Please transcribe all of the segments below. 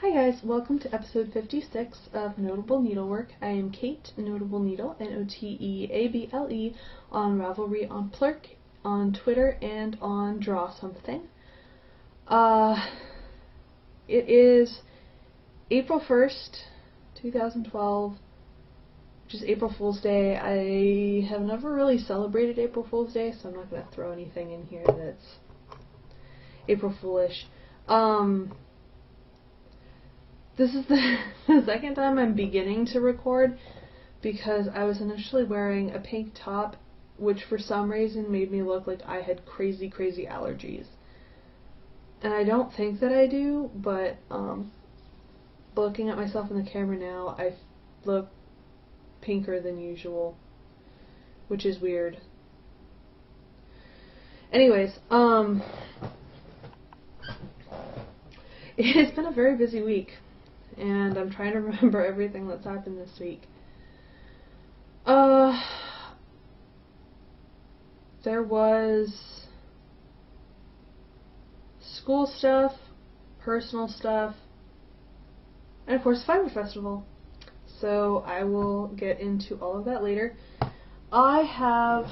Hi guys, welcome to episode 56 of Notable Needlework. I am Kate, Notable Needle, N-O-T-E-A-B-L-E, on Ravelry, on Plurk, on Twitter, and on Draw Something. It is April 1st, 2012, which is April Fool's Day. I have never really celebrated April Fool's Day, so I'm not going to throw anything in here that's April Foolish. This is the second time I'm beginning to record because I was initially wearing a pink top, which for some reason made me look like I had crazy allergies. And I don't think that I do, but looking at myself in the camera now, I look pinker than usual, which is weird. Anyways, it's been a very busy week, and I'm trying to remember everything that's happened this week. There was school stuff, personal stuff, and of course Fiber Festival. So I will get into all of that later. I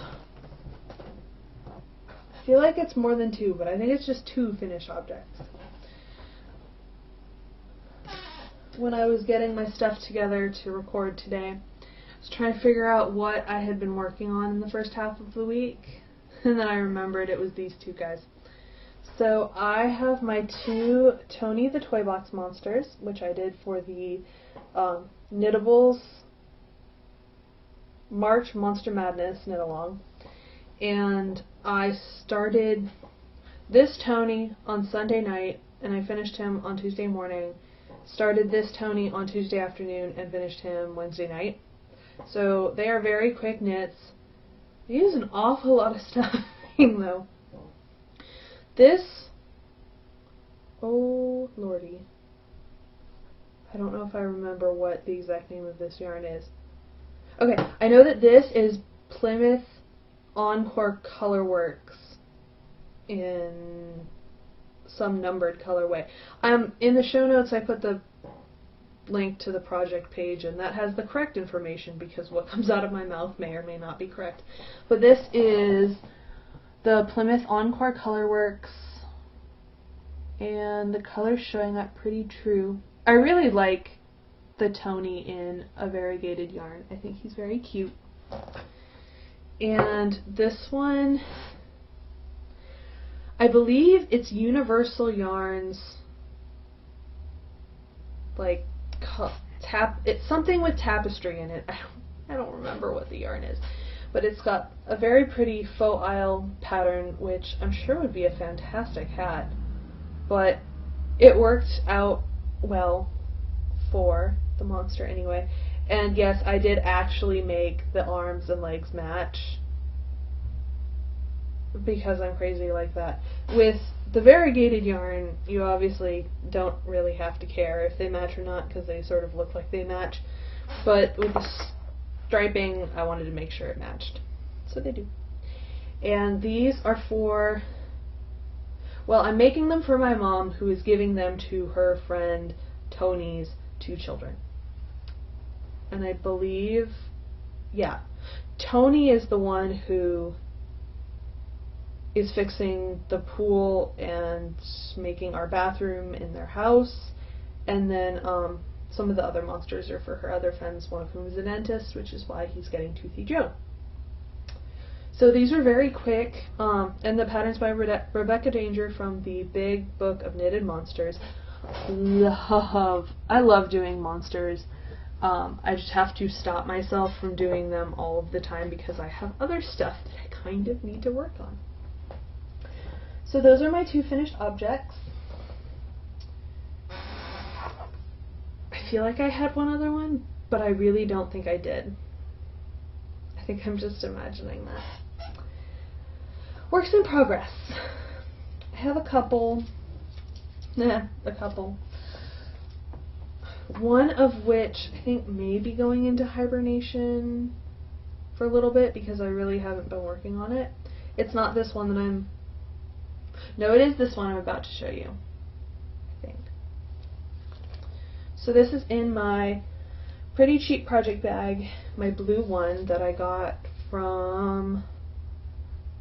feel like it's more than two, but I think it's just two finished objects. When I was getting my stuff together to record today, I was trying to figure out what I had been working on in the first half of the week, and then I remembered it was these two guys. So I have my two Tony the Toy Box Monsters, which I did for the Knittables March Monster Madness knit-along, and I started this Tony on Sunday night, and I finished him on Tuesday morning. Started this Tony on Tuesday afternoon and finished him Wednesday night. So they are very quick knits. They use an awful lot of stuffing though. This, oh lordy, I don't know if I remember what the exact name of this yarn is. Okay, I know that this is Plymouth Encore Colorworks in some numbered colorway. In the show notes I put the link to the project page, and that has the correct information because what comes out of my mouth may or may not be correct. But this is the Plymouth Encore Colorworks, and the color's showing up pretty true. I really like the Tony in a variegated yarn. I think he's very cute. And this one, I believe it's Universal Yarns, like it's something with tapestry in it. I don't remember what the yarn is, but it's got a very pretty faux isle pattern, which I'm sure would be a fantastic hat, but it worked out well for the monster anyway. And yes, I did actually make the arms and legs match, because I'm crazy like that. With the variegated yarn, you obviously don't really have to care if they match or not, because they sort of look like they match. But with the striping, I wanted to make sure it matched. So they do. And these are for, well, I'm making them for my mom, who is giving them to her friend Tony's two children. And I believe, yeah, Tony is the one who is fixing the pool and making our bathroom in their house, and then some of the other monsters are for her other friends, one of whom is a dentist, which is why he's getting Toothy Joe. So these are very quick, and the pattern's by Rebecca Danger from the Big Book of Knitted Monsters. I love doing monsters. I just have to stop myself from doing them all of the time because I have other stuff that I kind of need to work on. So those are my two finished objects. I feel like I had one other one, but I really don't think I did. I think I'm just imagining that. Works in progress. I have a couple. One of which I think may be going into hibernation for a little bit because I really haven't been working on it. It's not this one that I'm... No, it is this one I'm about to show you, I think. So this is in my Pretty Cheap project bag, my blue one that I got from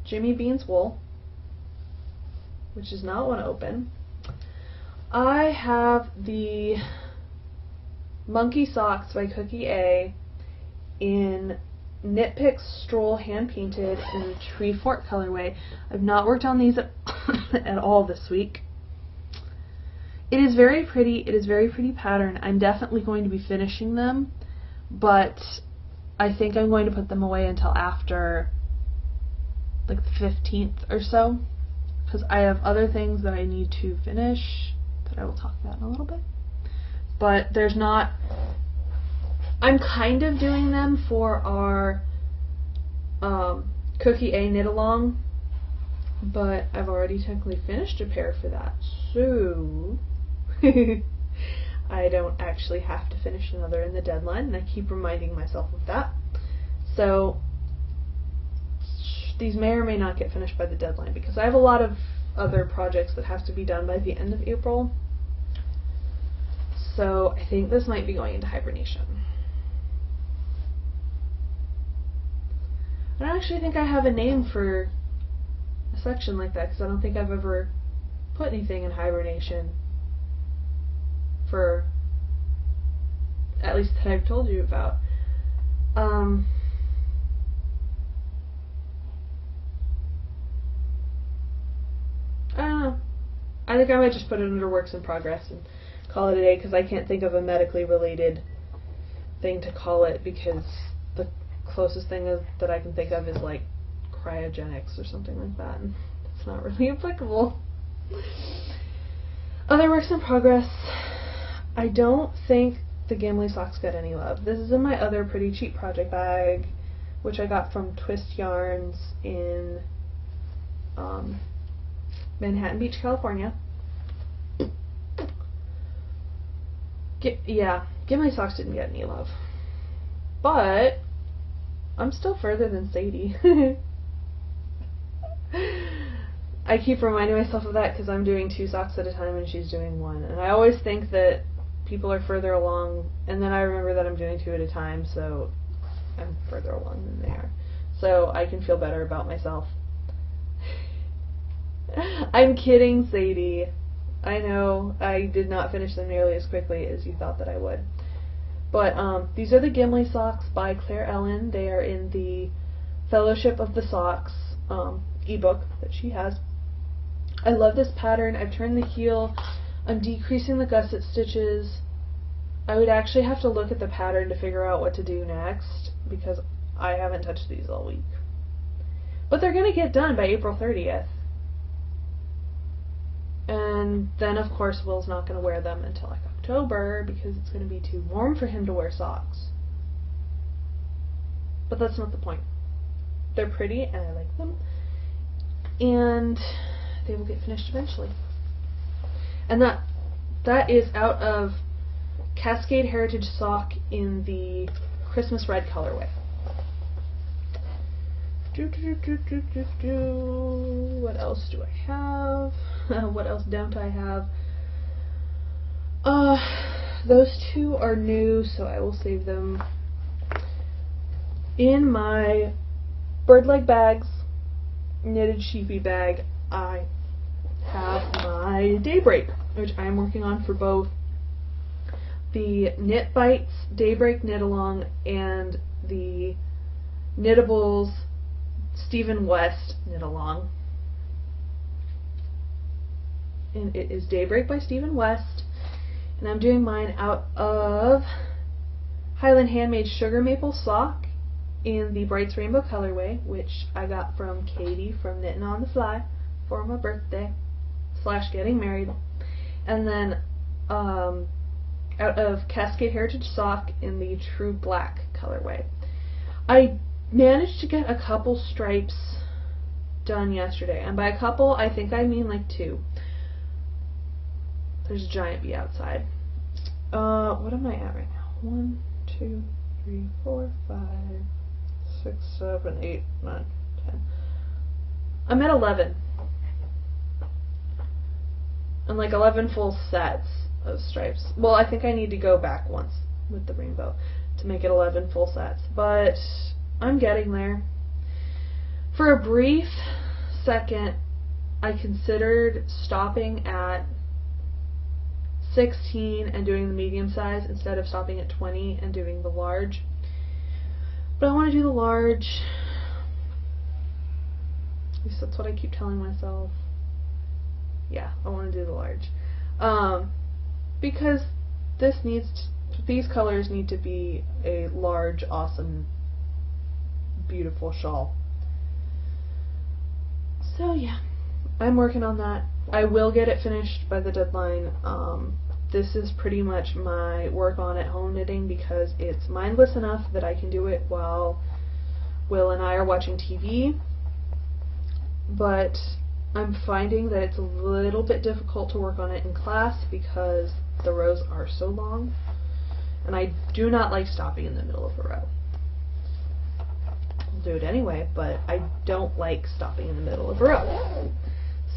Jimmy Bean's Wool, which does not want to open. I have the Monkey Socks by Cookie A in Knit Picks Stroll hand painted in the Tree Fort colorway. I've not worked on these at all this week. It is very pretty. It is very pretty pattern. I'm definitely going to be finishing them, but I think I'm going to put them away until after like the 15th or so, because I have other things that I need to finish that I will talk about in a little bit. But there's not, I'm kind of doing them for our Cookie A knit along, but I've already technically finished a pair for that, so I don't actually have to finish another in the deadline, and I keep reminding myself of that. So these may or may not get finished by the deadline, because I have a lot of other projects that have to be done by the end of April. So I think this might be going into hibernation. I don't actually think I have a name for a section like that, because I don't think I've ever put anything in hibernation for, at least that I've told you about. I don't know. I think I might just put it under works in progress and call it a day, because I can't think of a medically related thing to call it, because the closest thing that I can think of is like cryogenics or something like that, and it's not really applicable. Other works in progress. I don't think the Gimli socks got any love. This is in my other Pretty Cheap project bag, which I got from Twist Yarns in Manhattan Beach, California. Yeah, Gimli socks didn't get any love, but I'm still further than Sadie. I keep reminding myself of that because I'm doing 2 socks at a time and she's doing 1, and I always think that people are further along, and then I remember that I'm doing 2 at a time, so I'm further along than they are, so I can feel better about myself. I'm kidding, Sadie. I know I did not finish them nearly as quickly as you thought that I would. But these are the Gimli socks by Claire Ellen. They are in the Fellowship of the Socks ebook that she has. I love this pattern. I've turned the heel. I'm decreasing the gusset stitches. I would actually have to look at the pattern to figure out what to do next, because I haven't touched these all week. But they're going to get done by April 30th. And then, of course, Will's not going to wear them until like October, because it's going to be too warm for him to wear socks. But that's not the point. They're pretty, and I like them. And they will get finished eventually. And that is out of Cascade Heritage Sock in the Christmas Red colorway. What else do I have? What else don't I have? Those 2 are new, so I will save them. In my bird leg bags, knitted sheepy bag, I have my Daybreak, which I am working on for both the Knit Bites Daybreak Knit Along and the Knittables Stephen West Knit Along. And it is Daybreak by Stephen West, and I'm doing mine out of Highland Handmade Sugar Maple Sock in the Brights Rainbow colorway, which I got from Katie from Knitting on the Fly for my birthday / getting married. And then out of Cascade Heritage Sock in the True Black colorway. I managed to get a couple stripes done yesterday, and by a couple I think I mean like 2. There's a giant bee outside. What am I at right now? 1, 2, 3, 4, 5, 6, 7, 8, 9, 10. I'm at 11. And like 11 full sets. of stripes. Well, I think I need to go back once with the rainbow to make it 11 full sets, but I'm getting there. For a brief second, I considered stopping at 16 and doing the medium size instead of stopping at 20 and doing the large. But I want to do the large. At least that's what I keep telling myself. Yeah, I want to do the large. Because these colors need to be a large, awesome, beautiful shawl. So yeah, I'm working on that. I will get it finished by the deadline. This is pretty much my work on at home knitting because it's mindless enough that I can do it while Will and I are watching TV, but I'm finding that it's a little bit difficult to work on it in class because the rows are so long, and I do not like stopping in the middle of a row. I'll do it anyway, but I don't like stopping in the middle of a row.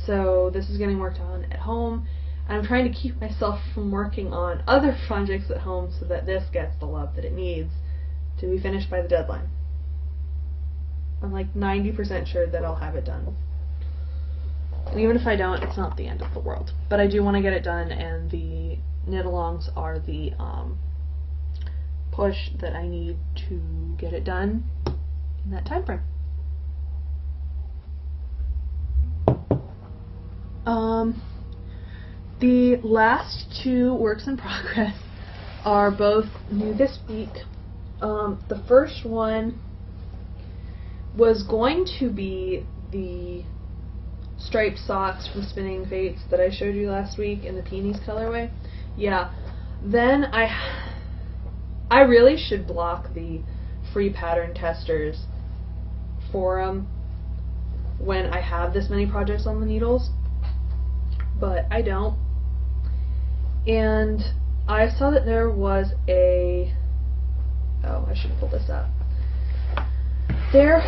So this is getting worked on at home, and I'm trying to keep myself from working on other projects at home so that this gets the love that it needs to be finished by the deadline. I'm like 90% sure that I'll have it done. And even if I don't, it's not the end of the world. But I do want to get it done, and the knit-alongs are the push that I need to get it done in that time frame. The last two works in progress are both new this week. The first one was going to be the striped socks from Spinning Fates that I showed you last week in the Peonies colorway. Yeah, then I really should block the free pattern testers forum when I have this many projects on the needles, but I don't. And I saw that there was a, oh, I should pull this up. There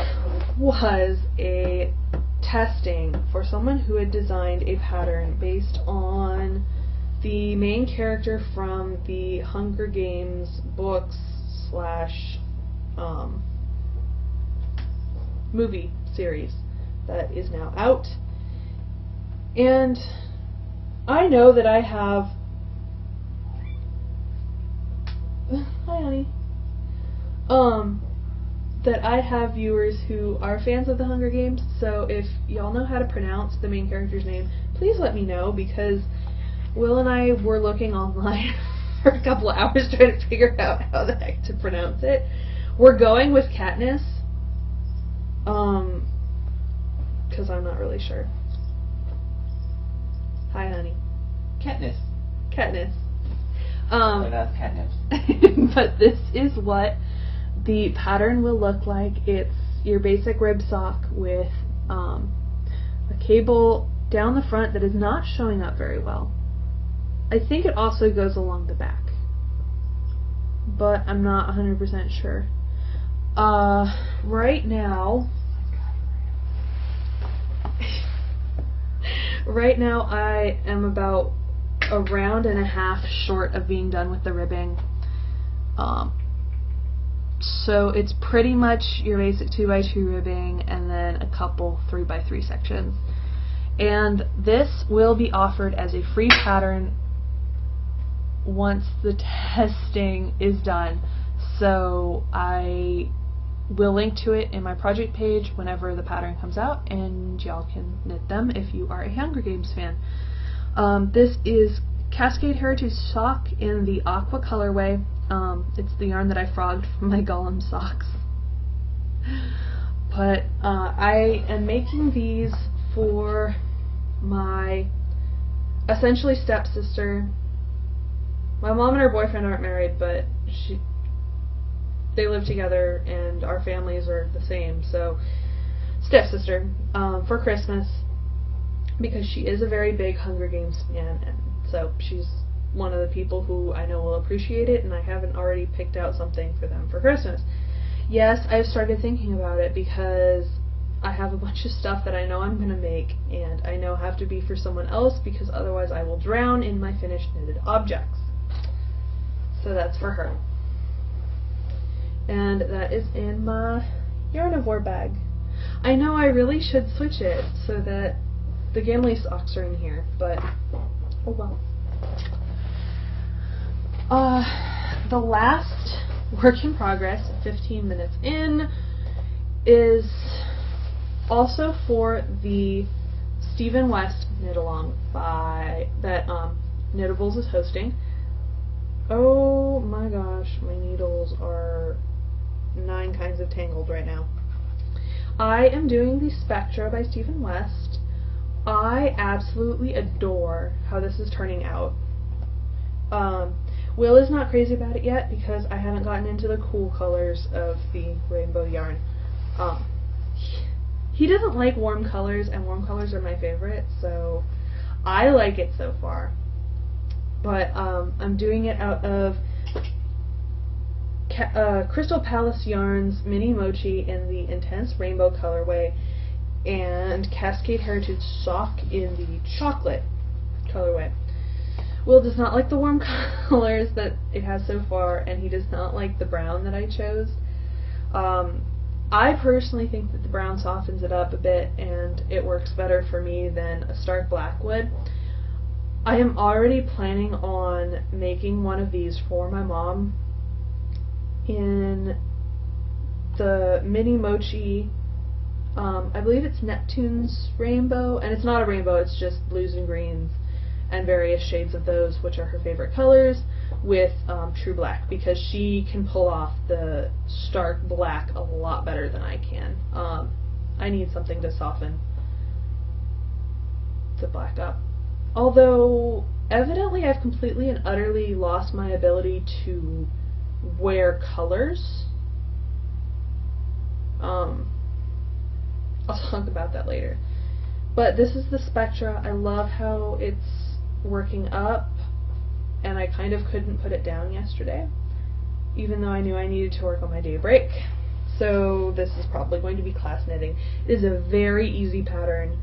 was a testing for someone who had designed a pattern based on the main character from the Hunger Games books slash movie series that is now out. And I know that I have hi honey that I have viewers who are fans of the Hunger Games, so if y'all know how to pronounce the main character's name, please let me know, because Will and I were looking online for a couple of hours trying to figure out how the heck to pronounce it. We're going with Katniss, because I'm not really sure. Hi honey. Katniss. Katniss. That's Katniss. But this is what the pattern will look like. It's your basic rib sock with a cable down the front that is not showing up very well. I think it also goes along the back, but I'm not 100% sure. Right now I am about a round and a half short of being done with the ribbing. So it's pretty much your basic 2x2 ribbing and then a couple 3x3 sections. And this will be offered as a free pattern once the testing is done. So I will link to it in my project page whenever the pattern comes out, and y'all can knit them if you are a Hunger Games fan. This is Cascade Heritage sock in the aqua colorway. It's the yarn that I frogged from my Gollum socks. But I am making these for my essentially stepsister. My mom and her boyfriend aren't married, but they live together and our families are the same, so stepsister, for Christmas, because she is a very big Hunger Games fan, and so she's one of the people who I know will appreciate it, and I haven't already picked out something for them for Christmas. Yes, I've started thinking about it because I have a bunch of stuff that I know I'm going to make, and I know have to be for someone else because otherwise I will drown in my finished knitted objects. So that's for her. And that is in my Yarnivore bag. I know I really should switch it so that the Gimli socks are in here, but oh well. The last work in progress, 15 minutes in, is also for the Stephen West knit along that Knitables is hosting. Oh my gosh, my needles are 9 kinds of tangled right now. I am doing the Spectra by Stephen West. I absolutely adore how this is turning out. Will is not crazy about it yet because I haven't gotten into the cool colors of the rainbow yarn. He doesn't like warm colors, and warm colors are my favorite, so I like it so far. But I'm doing it out of Crystal Palace Yarns Mini Mochi in the Intense Rainbow colorway and Cascade Heritage Sock in the Chocolate colorway. Will does not like the warm colors that it has so far, and he does not like the brown that I chose. I personally think that the brown softens it up a bit and it works better for me than a stark black would. I am already planning on making one of these for my mom in the Mini Mochi, I believe it's Neptune's Rainbow, and it's not a rainbow, it's just blues and greens and various shades of those, which are her favorite colors, with True Black, because she can pull off the stark black a lot better than I can. I need something to soften the black up. Although, evidently I've completely and utterly lost my ability to wear colors. I'll talk about that later. But this is the Spectra. I love how it's working up, and I kind of couldn't put it down yesterday, even though I knew I needed to work on my day break. So this is probably going to be class knitting. It is a very easy pattern.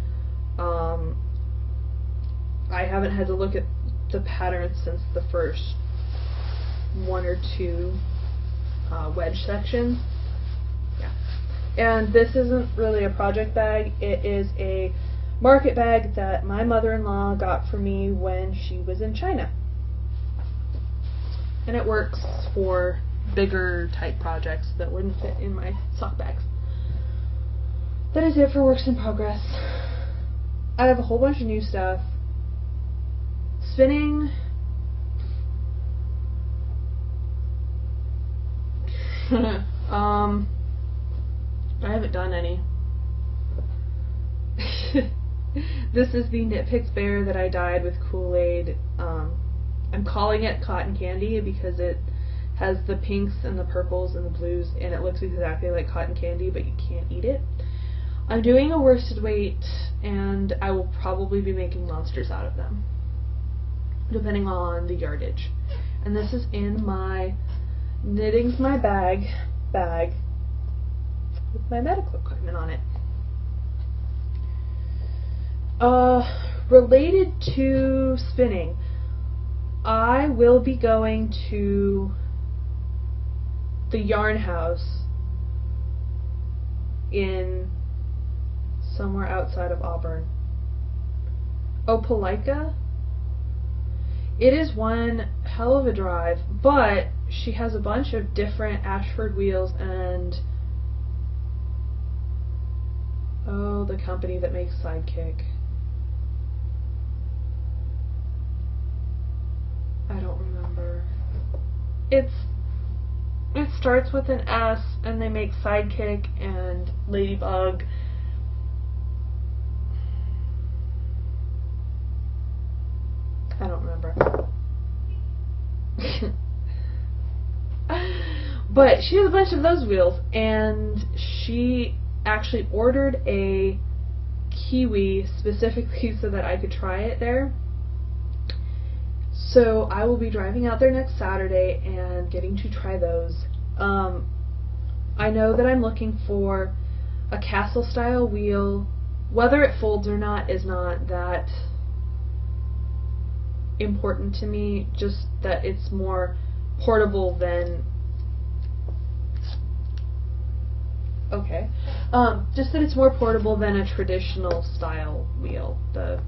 I haven't had to look at the pattern since the first 1 or 2 wedge sections. Yeah. And this isn't really a project bag, it is a market bag that my mother-in-law got for me when she was in China. And it works for bigger type projects that wouldn't fit in my sock bags. That is it for works in progress. I have a whole bunch of new stuff. Spinning. I haven't done any. This is the Knit Picks Bear that I dyed with Kool-Aid. I'm calling it Cotton Candy because it has the pinks and the purples and the blues, and it looks exactly like cotton candy, but you can't eat it. I'm doing a worsted weight, and I will probably be making monsters out of them, depending on the yardage. And this is in my Knitting's My Bag with my medical equipment on it. Related to spinning, I will be going to the Yarn House in somewhere outside of Auburn. Opelika? It is one hell of a drive, but she has a bunch of different Ashford wheels and the company that makes Sidekick. I don't remember. It starts with an S, and they make Sidekick and Ladybug. I don't remember. But she has a bunch of those wheels, and she actually ordered a Kiwi specifically so that I could try it there. So I will be driving out there next Saturday and getting to try those. I know that I'm looking for a castle style wheel, whether it folds or not is not that important to me, just that it's more portable than just that it's more portable than a traditional style wheel. They're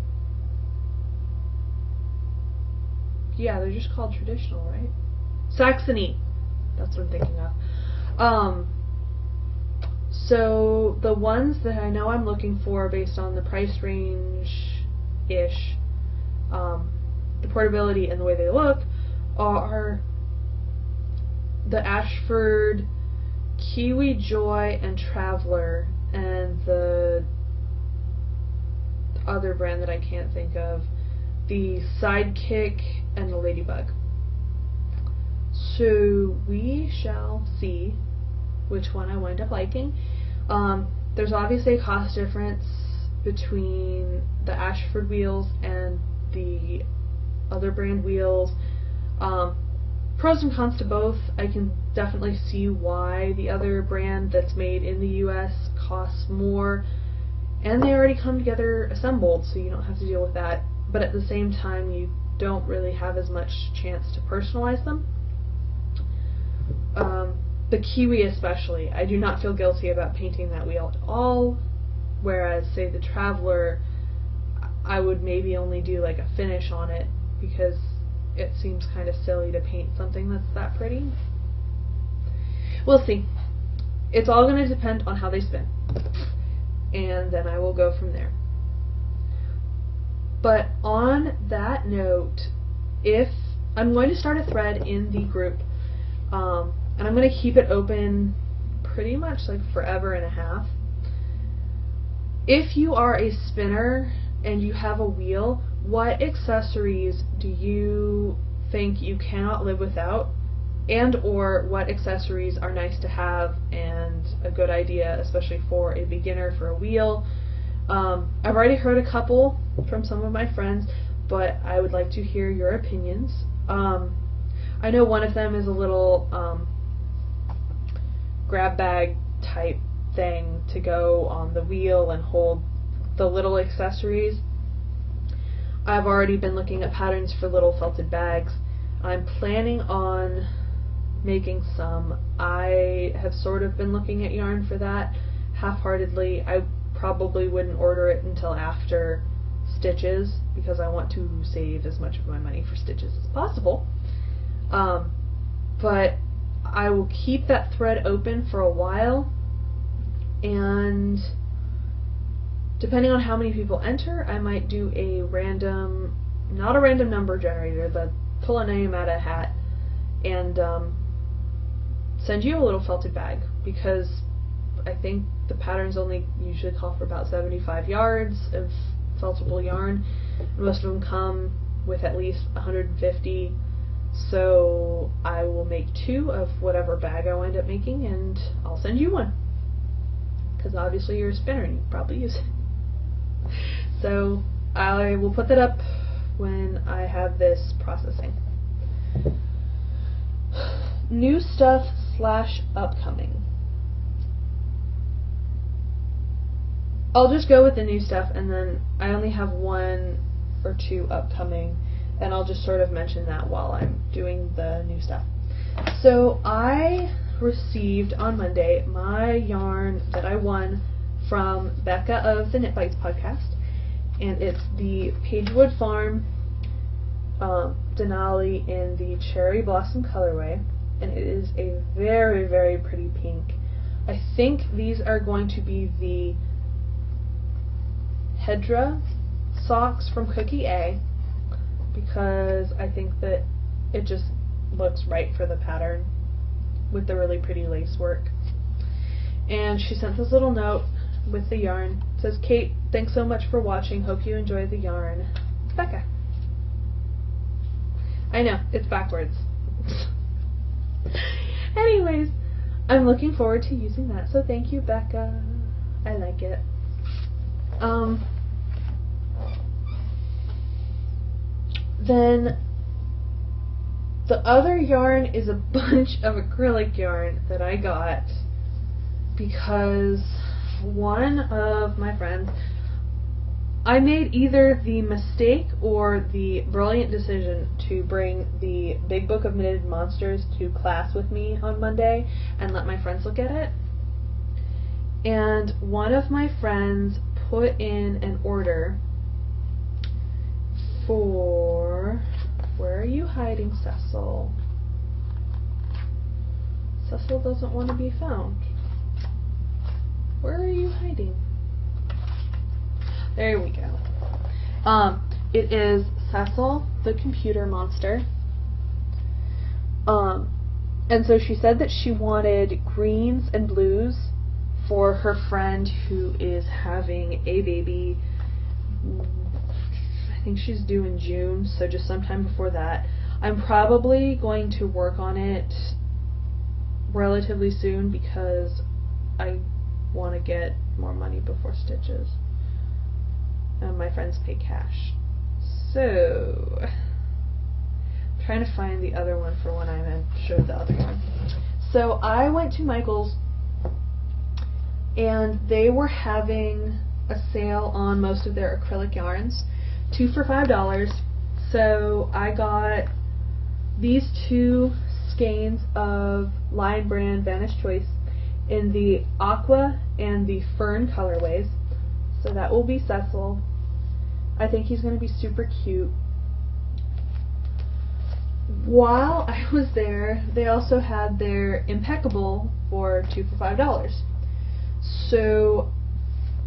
just called traditional, right? Saxony, that's what I'm thinking of. So the ones that I know I'm looking for based on the price range-ish, the portability and the way they look, are the Ashford, Kiwi Joy, and Traveler, and the other brand that I can't think of, the Sidekick and the Ladybug. So we shall see which one I wind up liking. There's obviously a cost difference between the Ashford wheels and the other brand wheels. Pros and cons to both. I can definitely see why the other brand that's made in the US costs more, and they already come together assembled, so you don't have to deal with that. But at the same time, you don't really have as much chance to personalize them. The Kiwi especially, I do not feel guilty about painting that wheel at all, whereas, say, the Traveler, I would maybe only do like a finish on it, because it seems kind of silly to paint something that's that pretty. We'll see. It's all going to depend on how they spin, and then I will go from there. But on that note, if I'm going to start a thread in the group, and I'm going to keep it open pretty much like forever and a half. If you are a spinner and you have a wheel, what accessories do you think you cannot live without, and or what accessories are nice to have and a good idea, especially for a beginner for a wheel? I've already heard a couple from some of my friends, but I would like to hear your opinions. I know one of them is a little grab bag type thing to go on the wheel and hold the little accessories. I've already been looking at patterns for little felted bags. I'm planning on making some. I have sort of been looking at yarn for that half-heartedly. I probably wouldn't order it until after stitches, because I want to save as much of my money for stitches as possible. But I will keep that thread open for a while, and depending on how many people enter, I might do a random, not a random number generator, but pull a name out of a hat and send you a little felted bag, because I think the patterns only usually call for about 75 yards of feltable yarn. Most of them come with at least 150, so I will make 2 of whatever bag I wind up making, and I'll send you one, because obviously you're a spinner and you probably use it. So I will put that up when I have this processing. New stuff / upcoming. I'll just go with the new stuff, and then I only have 1 or 2 upcoming, and I'll just sort of mention that while I'm doing the new stuff. So I received on Monday my yarn that I won from Becca of the Knit Bites podcast, and it's the Pagewood Farm Denali in the Cherry Blossom colorway, and it is a very, very pretty pink. I think these are going to be the Hedra socks from Cookie A, because I think that it just looks right for the pattern with the really pretty lace work. And she sent this little note with the yarn. It says, "Kate, thanks so much for watching. Hope you enjoy the yarn. Becca." I know, it's backwards. Anyways, I'm looking forward to using that, so thank you, Becca. I like it. Then the other yarn is a bunch of acrylic yarn that I got because one of my friends, I made either the mistake or the brilliant decision to bring the Big Book of Knitted Monsters to class with me on Monday and let my friends look at it. And one of my friends put in an order for... Where are you hiding, Cecil? Cecil doesn't want to be found. Where are you hiding? There we go. It is Cecil, the computer monster. And so she said that she wanted greens and blues for her friend who is having a baby. I think she's due in June, so just sometime before that. I'm probably going to work on it relatively soon because I want to get more money before stitches. And my friends pay cash. So, I'm trying to find the other one for when I'm in. Show the other one. So I went to Michael's and they were having a sale on most of their acrylic yarns, 2 for $5. So I got these 2 skeins of Lion Brand Vanish Choice in the aqua and the fern colorways. So that will be Cecil. I think he's going to be super cute. While I was there, they also had their Impeccable for 2 for $5. So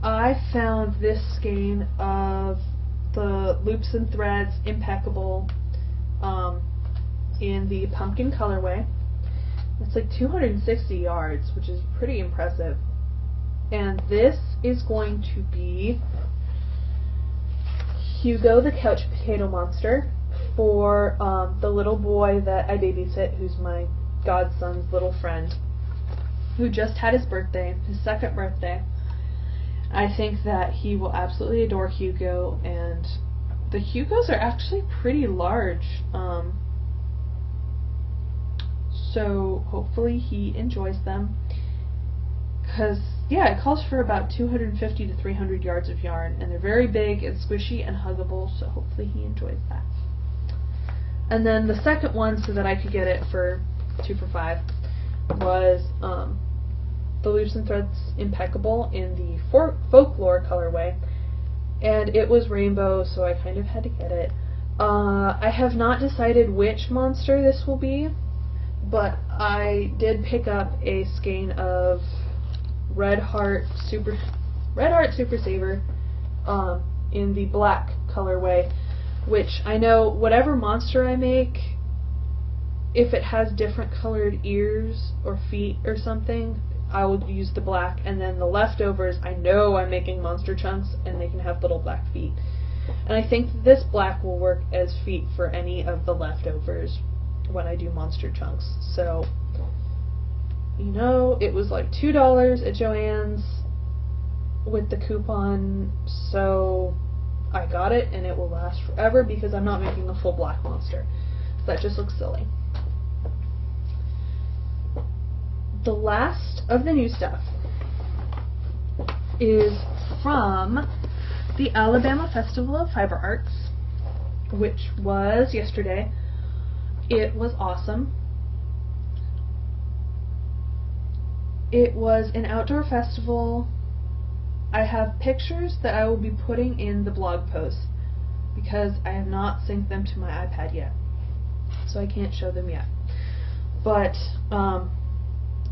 I found this skein of the Loops and Threads Impeccable in the pumpkin colorway. It's like 260 yards, which is pretty impressive. And this is going to be Hugo the Couch Potato Monster for the little boy that I babysit, who's my godson's little friend, who just had his birthday, his 2nd birthday. I think that he will absolutely adore Hugo, and the Hugos are actually pretty large. So hopefully he enjoys them. Because, yeah, it calls for about 250 to 300 yards of yarn, and they're very big and squishy and huggable, so hopefully he enjoys that. And then the second one, so that I could get it for 2 for $5, was the Loops and Threads Impeccable in the Folklore colorway, and it was rainbow, so I kind of had to get it. I have not decided which monster this will be, but I did pick up a skein of Red Heart Super Saver in the black colorway, which I know whatever monster I make, if it has different colored ears or feet or something, I will use the black, and then the leftovers, I know I'm making monster chunks and they can have little black feet. And I think this black will work as feet for any of the leftovers when I do monster chunks. So, you know, it was like $2 at Joann's with the coupon, so I got it, and it will last forever because I'm not making a full black monster. That just looks silly. The last of the new stuff is from the Alabama Festival of Fiber Arts, which was yesterday. It was awesome. It was an outdoor festival. I have pictures that I will be putting in the blog post because I have not synced them to my iPad yet, so I can't show them yet. But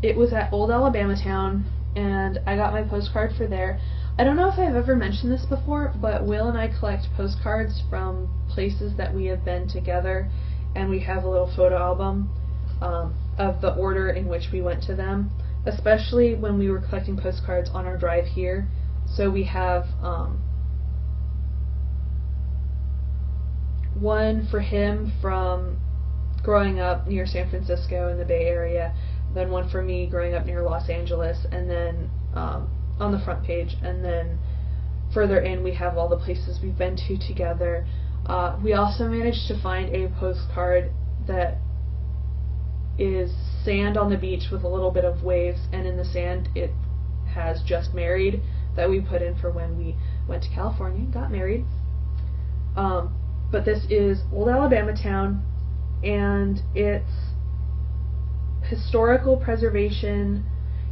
it was at Old Alabama Town, and I got my postcard for there. I don't know if I've ever mentioned this before, but Will and I collect postcards from places that we have been together, and we have a little photo album of the order in which we went to them, especially when we were collecting postcards on our drive here. So we have one for him from growing up near San Francisco in the Bay Area, then one for me growing up near Los Angeles, and then on the front page, and then further in we have all the places we've been to together. We also managed to find a postcard that is sand on the beach with a little bit of waves, and in the sand it has Just Married that we put in for when we went to California and got married. But this is Old Alabama Town, and it's historical preservation.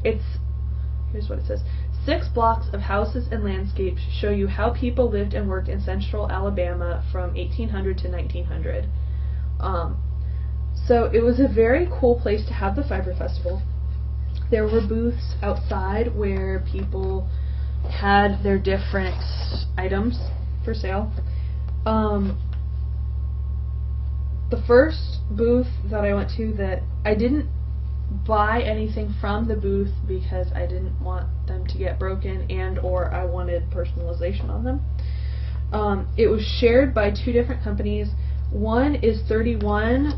Here's what it says. 6 blocks of houses and landscapes show you how people lived and worked in central Alabama from 1800 to 1900. So it was a very cool place to have the Fiber Festival. There were booths outside where people had their different items for sale. The first booth that I went to, that I didn't buy anything from the booth because I didn't want them to get broken and or I wanted personalization on them. It was shared by 2 different companies. One is 31,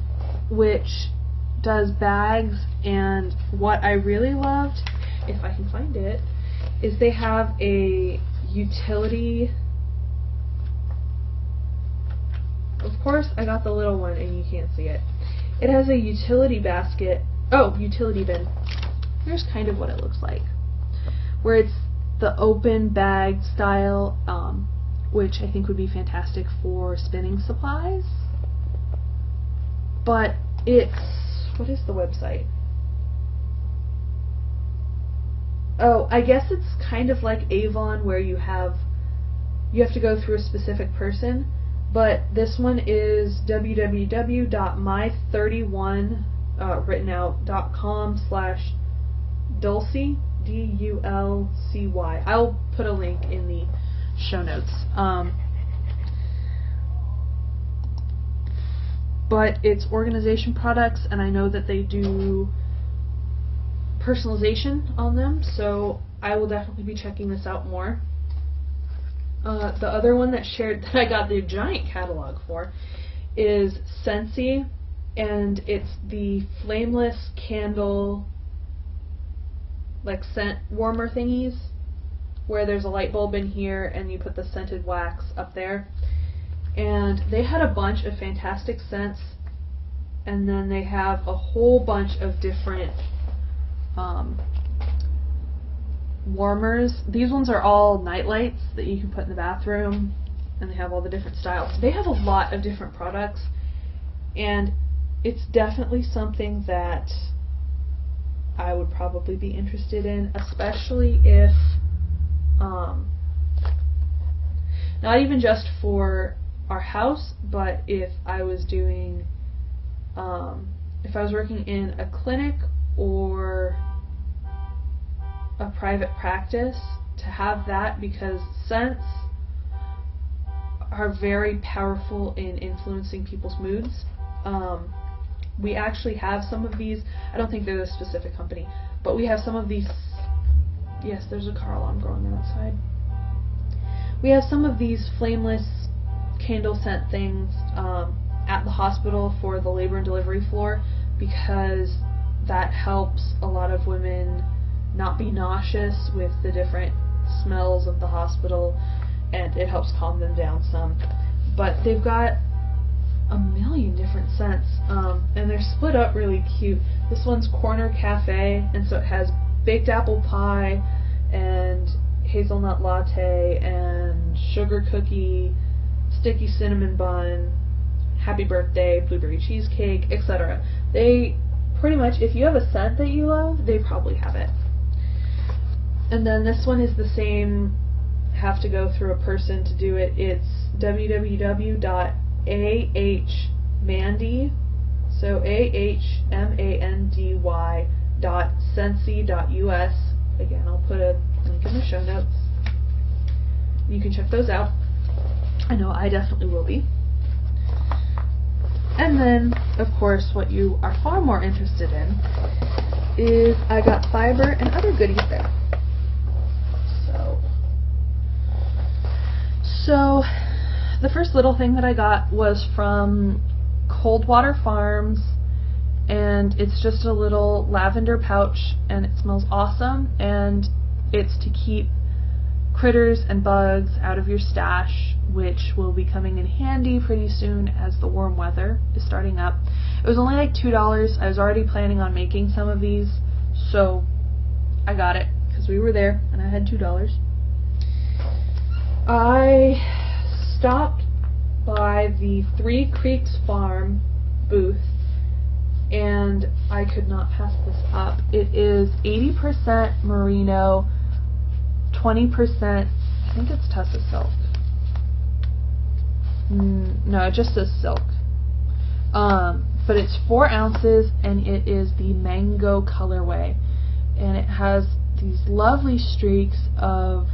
which does bags, and what I really loved, if I can find it, is they have a utility. Of course, I got the little one and you can't see it. It has a utility basket. Oh, utility bin. Here's kind of what it looks like, where it's the open bag style, which I think would be fantastic for spinning supplies. But it's, what is the website? Oh, I guess it's kind of like Avon, where you have to go through a specific person. But this one is www.my31 written out.com/Dulcy, D-U-L-C-Y. I'll put a link in the show notes. But it's organization products, and I know that they do personalization on them, so I will definitely be checking this out more. The other one that I got the giant catalog for is Scentsy, and it's the flameless candle, like scent warmer thingies, where there's a light bulb in here and you put the scented wax up there. And they had a bunch of fantastic scents, and then they have a whole bunch of different warmers. These ones are all night lights that you can put in the bathroom, and they have all the different styles. They have a lot of different products, and it's definitely something that I would probably be interested in, especially if not even just for our house, but if I was doing if I was working in a clinic or a private practice, to have that, because scents are very powerful in influencing people's moods. We actually have some of these. I don't think they're the specific company, but we have some of these. Yes, there's a car alarm going on outside. We have some of these flameless candle scent things at the hospital for the labor and delivery floor, because that helps a lot of women not be nauseous with the different smells of the hospital, and it helps calm them down some. But they've got a million different scents, and they're split up really cute. This one's Corner Cafe, and so it has baked apple pie and hazelnut latte and sugar cookie, sticky cinnamon bun, happy birthday, blueberry cheesecake, etc. They pretty much, if you have a scent that you love, they probably have it. And then this one is the same, have to go through a person to do it. It's www.ahmandy, so ahmandy.scentsy.us. Again, I'll put a link in the show notes. You can check those out. I know I definitely will be. And then, of course, what you are far more interested in is I got fiber and other goodies there. So the first little thing that I got was from Coldwater Farms, and it's just a little lavender pouch, and it smells awesome, and it's to keep critters and bugs out of your stash, which will be coming in handy pretty soon as the warm weather is starting up. It was only like $2. I was already planning on making some of these, so I got it because because we were there and I had $2. I stopped by the Three Creeks Farm booth, and I could not pass this up. It is 80% merino, 20%, I think it's Tussa silk. No, it just says silk. But it's 4 ounces, and it is the mango colorway, and it has these lovely streaks of,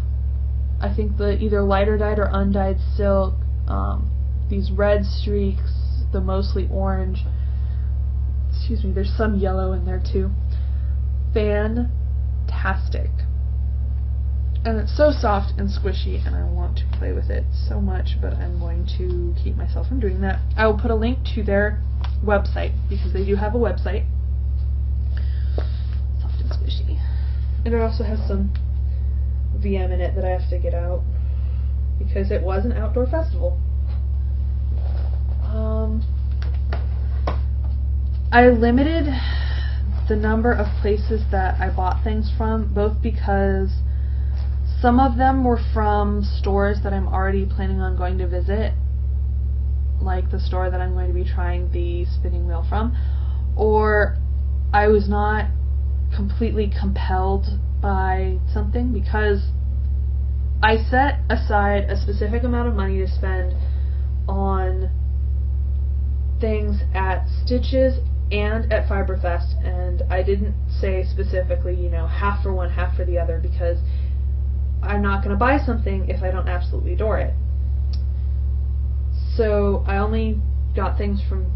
I think, the either lighter dyed or undyed silk, these red streaks, the mostly orange, excuse me, there's some yellow in there too. Fantastic. And it's so soft and squishy, and I want to play with it so much, but I'm going to keep myself from doing that. I will put a link to their website, because they do have a website. Soft and squishy. And it also has some VM in it that I have to get out, because it was an outdoor festival. I limited the number of places that I bought things from, both because some of them were from stores that I'm already planning on going to visit, like the store that I'm going to be trying the spinning wheel from, or I was not completely compelled by something, because I set aside a specific amount of money to spend on things at Stitches and at Fiberfest, and I didn't say specifically, you know, half for one, half for the other, because I'm not going to buy something if I don't absolutely adore it. So I only got things from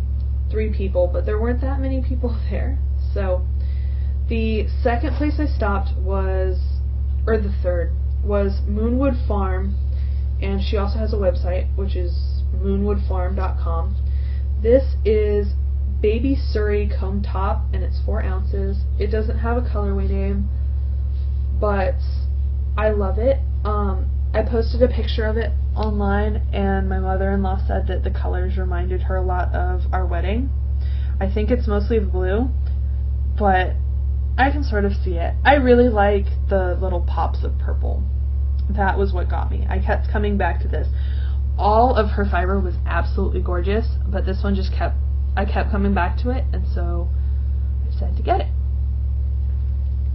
3 people, but there weren't that many people there. So the second place I stopped was, or the third, was Moonwood Farm, and she also has a website, which is moonwoodfarm.com. This is Baby Surrey Comb Top, and it's 4 ounces. It doesn't have a colorway name, but I love it. I posted a picture of it online, and my mother-in-law said that the colors reminded her a lot of our wedding. I think it's mostly the blue, but I can sort of see it. I really like the little pops of purple. That was what got me. I kept coming back to this. All of her fiber was absolutely gorgeous, but this one just I kept coming back to it, and so I decided to get it.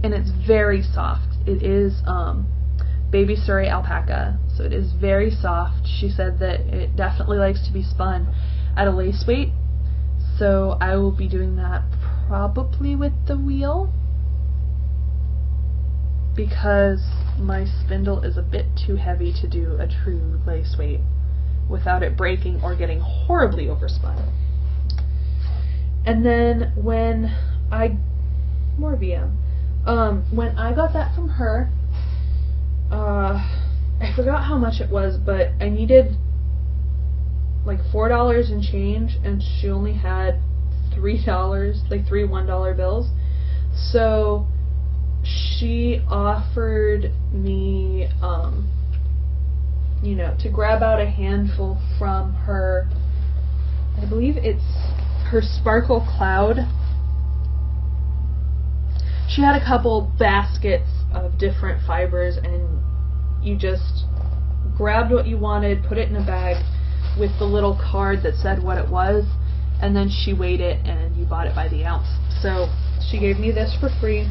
And it's very soft. It is Baby Surrey alpaca, so it is very soft. She said that it definitely likes to be spun at a lace weight, so I will be doing that probably with the wheel, because my spindle is a bit too heavy to do a true lace weight without it breaking or getting horribly overspun. And then when more VM. When I got that from her, I forgot how much it was, but I needed like $4 and change, and she only had $3, like 3 $1 bills. So she offered me, you know, to grab out a handful from her, I believe it's her Sparkle Cloud. She had a couple baskets of different fibers, and you just grabbed what you wanted, put it in a bag with the little card that said what it was, and then she weighed it and you bought it by the ounce. So she gave me this for free,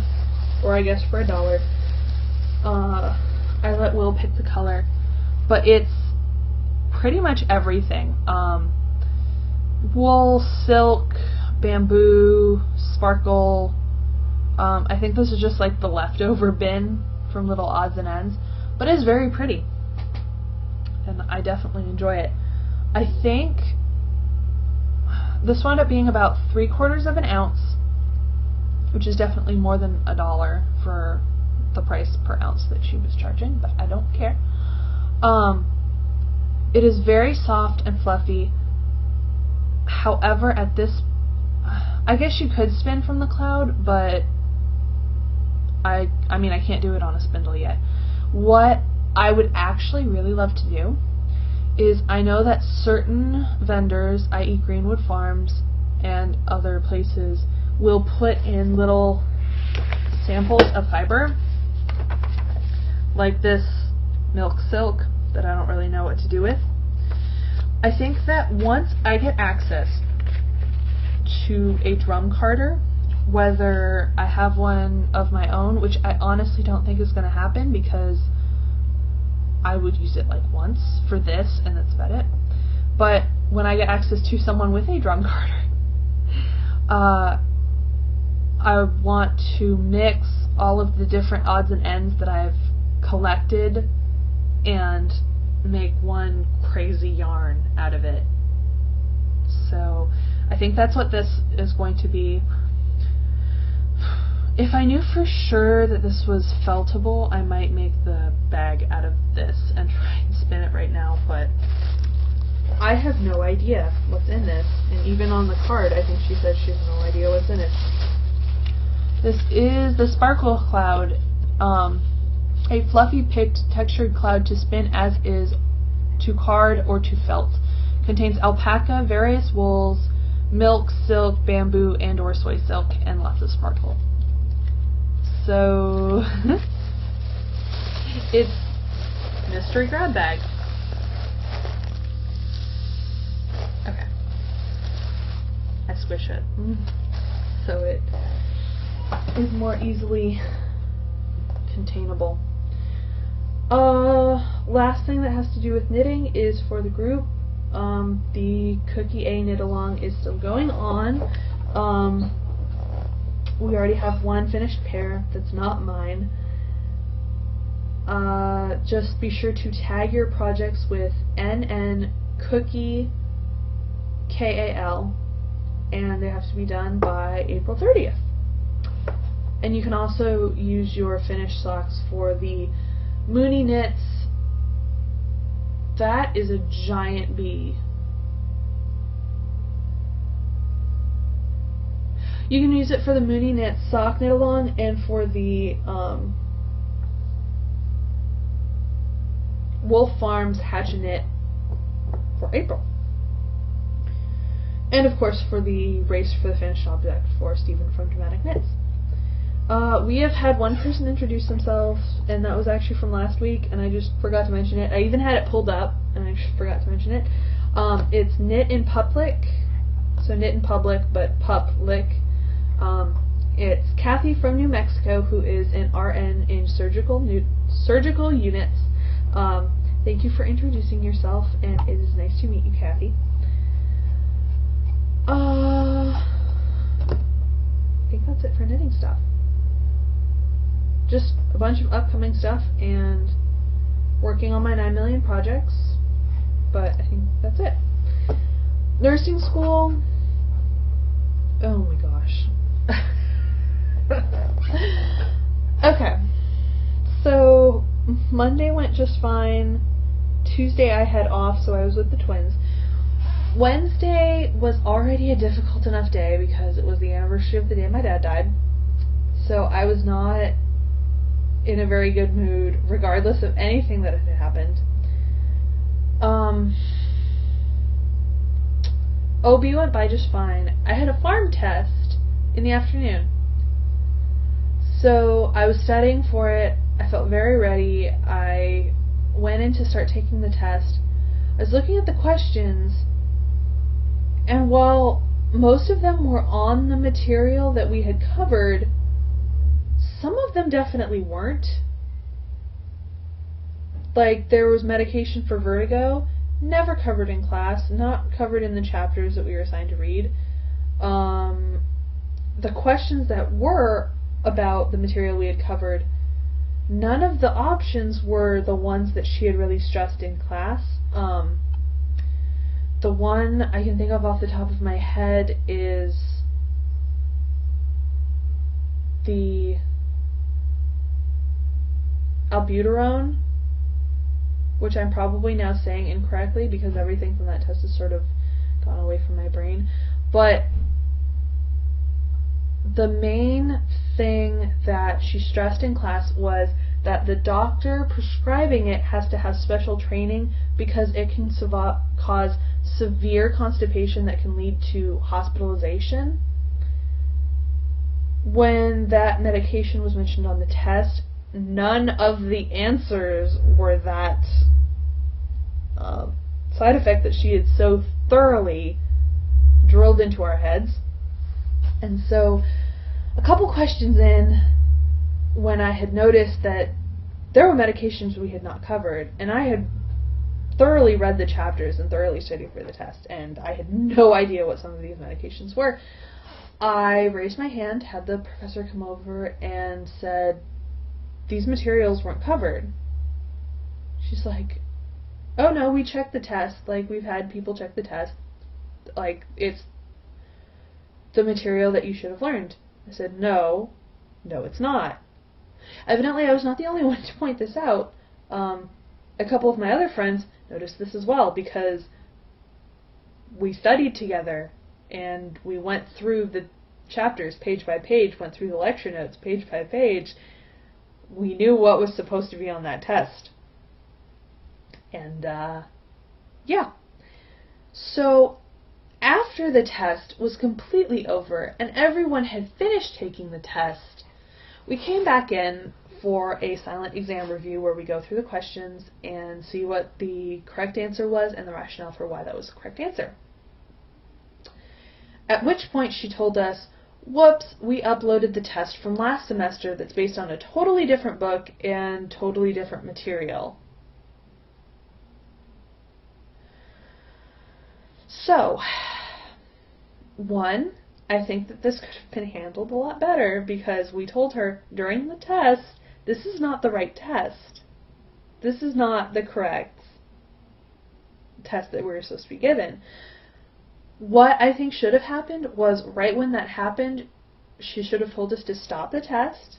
or I guess for $1. I let Will pick the color, but it's pretty much everything. Wool, silk, bamboo, sparkle. I think this is just like the leftover bin from little odds and ends, but it's very pretty, and I definitely enjoy it. I think this wound up being about 3/4 of an ounce, which is definitely more than $1 for the price per ounce that she was charging, but I don't care. It is very soft and fluffy. However, at this, I guess you could spin from the cloud, but I mean, I can't do it on a spindle yet. What I would actually really love to do is, I know that certain vendors, i.e. Greenwood Farms and other places, will put in little samples of fiber. like this Milk Silk that I don't really know what to do with. I think that once I get access to a drum carder, whether I have one of my own, which I honestly don't think is going to happen because I would use it like once for this and that's about it. But when I get access to someone with a drum carder, I want to mix all of the different odds and ends that I've collected and make one crazy yarn out of it. So I think that's what this is going to be. If I knew for sure that this was feltable, I might make the bag out of this and try and spin it right now, but I have no idea what's in this. And even on the card, I think she said she has no idea what's in it. This is the Sparkle Cloud, a fluffy picked textured cloud to spin as is, to card or to felt. Contains alpaca, various wools, milk, silk, bamboo, and or soy silk, and lots of sparkle. So it's mystery grab bag. Okay. I squish it so it is more easily containable. Last thing that has to do with knitting is for the group. The Cookie A knit along is still going on. We already have one finished pair that's not mine. Just be sure to tag your projects with NN Cookie KAL, and they have to be done by April 30th. And you can also use your finished socks for the Mooney Knits. That is a giant bee. You can use it for the Mooney Knit sock knit along and for the Wolf Farms Hatch a Knit for April. And of course for the Race for the Finished Object for Stephen from Dramatic Knits. We have had one person introduce themselves, and that was actually from last week, and I just forgot to mention it. I even had it pulled up, and I just forgot to mention it. It's Knit in Public, so Knit in Public, but Public. It's Kathy from New Mexico, who is an RN in surgical units. Thank you for introducing yourself, and it is nice to meet you, Kathy. I think that's it for knitting stuff. Just a bunch of upcoming stuff and working on my 9 million projects, but I think that's it. Nursing school. Oh my gosh. Okay, so Monday went just fine. Tuesday I had off, so I was with the twins. Wednesday was already a difficult enough day because it was the anniversary of the day my dad died, so I was not in a very good mood regardless of anything that had happened. OB went by just fine. I had a farm test in the afternoon, so I was studying for it. I felt very ready. I went in to start taking the test. I was looking at the questions, and while most of them were on the material that we had covered, some of them definitely weren't. Like, there was medication for vertigo, never covered in class, not covered in the chapters that we were assigned to read. The questions that were about the material we had covered, none of the options were the ones that she had really stressed in class. The one I can think of off the top of my head is the albuterone, which I'm probably now saying incorrectly because everything from that test has sort of gone away from my brain. But the main thing that she stressed in class was that the doctor prescribing it has to have special training because it can cause severe constipation that can lead to hospitalization. When that medication was mentioned on the test, none of the answers were that side effect that she had so thoroughly drilled into our heads. And so, a couple questions in, when I had noticed that there were medications we had not covered, and I had thoroughly read the chapters and thoroughly studied for the test, and I had no idea what some of these medications were, I raised my hand, had the professor come over, and said, these materials weren't covered. She's like, oh no, we checked the test, like, we've had people check the test, like, it's the material that you should have learned. I said, no, it's not. Evidently, I was not the only one to point this out. A couple of my other friends noticed this as well, because we studied together, and we went through the chapters page by page, went through the lecture notes page by page. We knew what was supposed to be on that test. And, yeah. So, after the test was completely over, and everyone had finished taking the test, we came back in for a silent exam review where we go through the questions and see what the correct answer was and the rationale for why that was the correct answer. At which point she told us, whoops, we uploaded the test from last semester that's based on a totally different book and totally different material. So, one, I think that this could have been handled a lot better, because we told her during the test, this is not the right test. This is not the correct test that we were supposed to be given. What I think should have happened was, right when that happened, she should have told us to stop the test,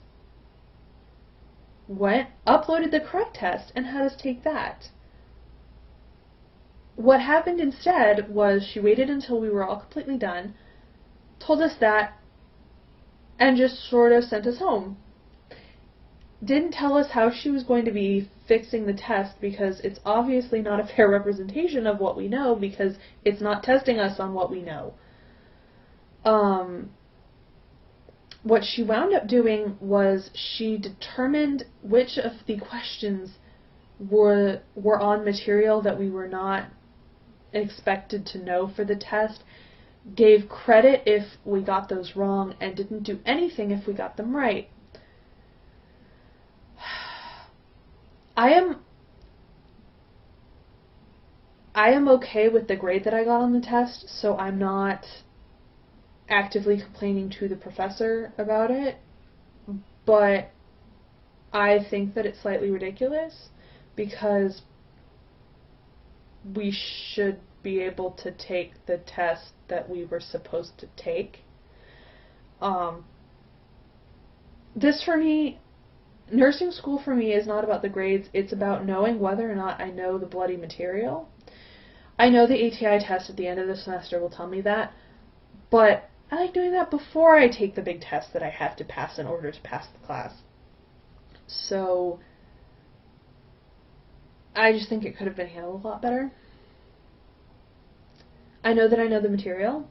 uploaded the correct test, and had us take that. What happened instead was she waited until we were all completely done, told us that, and just sort of sent us home. Didn't tell us how she was going to be fixing the test, because it's obviously not a fair representation of what we know, because it's not testing us on what we know. What she wound up doing was she determined which of the questions were on material that we were not expected to know for the test, gave credit if we got those wrong, and didn't do anything if we got them right. I am okay with the grade that I got on the test, so I'm not actively complaining to the professor about it, but I think that it's slightly ridiculous, because we should be able to take the test that we were supposed to take. This, for me, nursing school for me is not about the grades, it's about knowing whether or not I know the bloody material. I know the ATI test at the end of the semester will tell me that, but I like doing that before I take the big test that I have to pass in order to pass the class. So, I just think it could have been handled a lot better. I know that I know the material.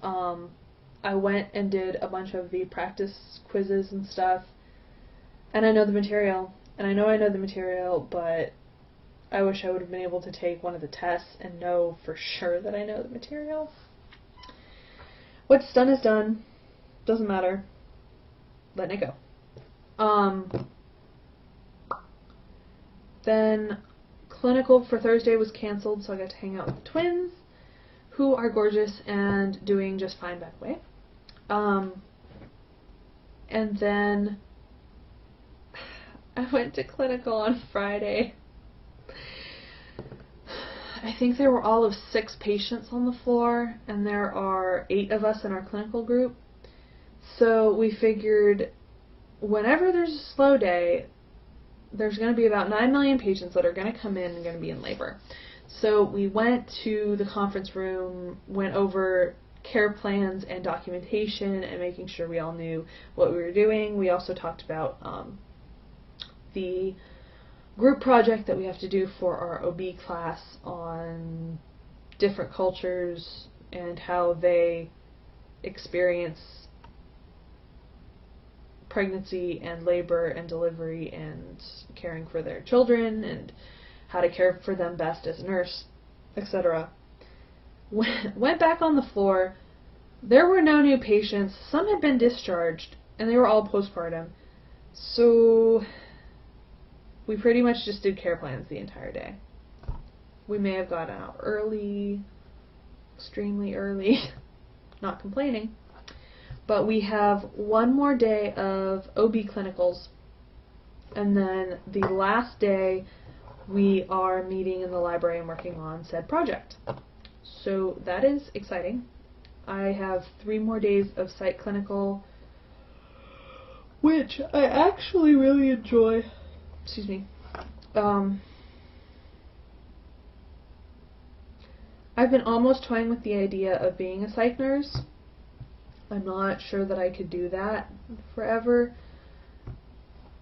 I went and did a bunch of the practice quizzes and stuff, and I know the material, and I know the material, but I wish I would have been able to take one of the tests and know for sure that I know the material. What's done is done. Doesn't matter. Letting it go. Then clinical for Thursday was canceled, so I got to hang out with the twins, who are gorgeous and doing just fine, by the way. And then I went to clinical on Friday. I think there were all of 6 patients on the floor, and there are 8 of us in our clinical group. So we figured whenever there's a slow day, there's going to be about 9 million patients that are going to come in and going to be in labor. So we went to the conference room, went over care plans and documentation and making sure we all knew what we were doing. We also talked about the group project that we have to do for our OB class on different cultures and how they experience pregnancy and labor and delivery and caring for their children and how to care for them best as a nurse, etc. Went back on the floor. There were no new patients. Some had been discharged, and they were all postpartum. So we pretty much just did care plans the entire day. We may have gotten out early, extremely early, not complaining. But we have one more day of OB clinicals, and then the last day we are meeting in the library and working on said project. So that is exciting. I have 3 more days of site clinical, which I actually really enjoy. Excuse me. I've been almost toying with the idea of being a psych nurse. I'm not sure that I could do that forever.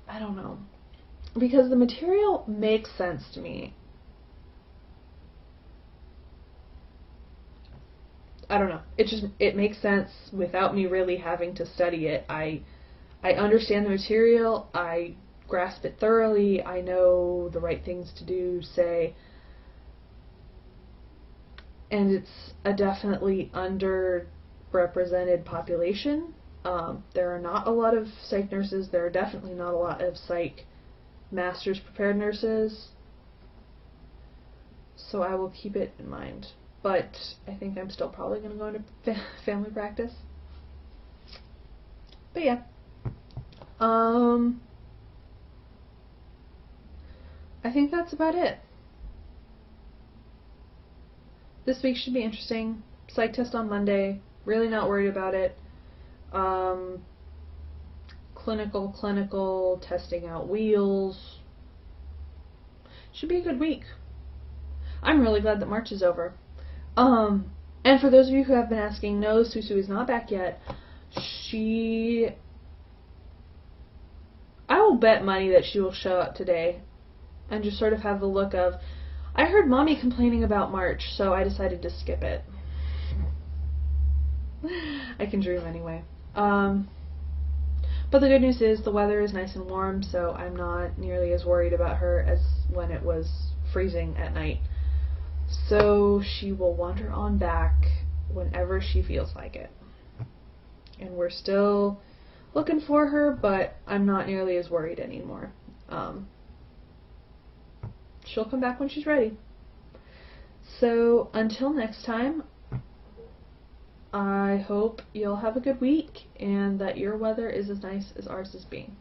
I don't know. Because the material makes sense to me. I don't know. It makes sense without me really having to study it. I understand the material. I grasp it thoroughly. I know the right things to do, say. And it's a definitely underrepresented population. There are not a lot of psych nurses. There are definitely not a lot of psych master's prepared nurses. So I will keep it in mind. But I think I'm still probably going to go into family practice. But yeah. I think that's about it. This week should be interesting. Psych test on Monday. Really not worried about it. Clinical, testing out wheels. Should be a good week. I'm really glad that March is over. And for those of you who have been asking, no, Susu is not back yet. I will bet money that she will show up today and just sort of have the look of, I heard Mommy complaining about March, so I decided to skip it. I can dream anyway. But the good news is the weather is nice and warm, so I'm not nearly as worried about her as when it was freezing at night. So she will wander on back whenever she feels like it. And we're still looking for her, but I'm not nearly as worried anymore. She'll come back when she's ready. So until next time, I hope you'll have a good week and that your weather is as nice as ours is being.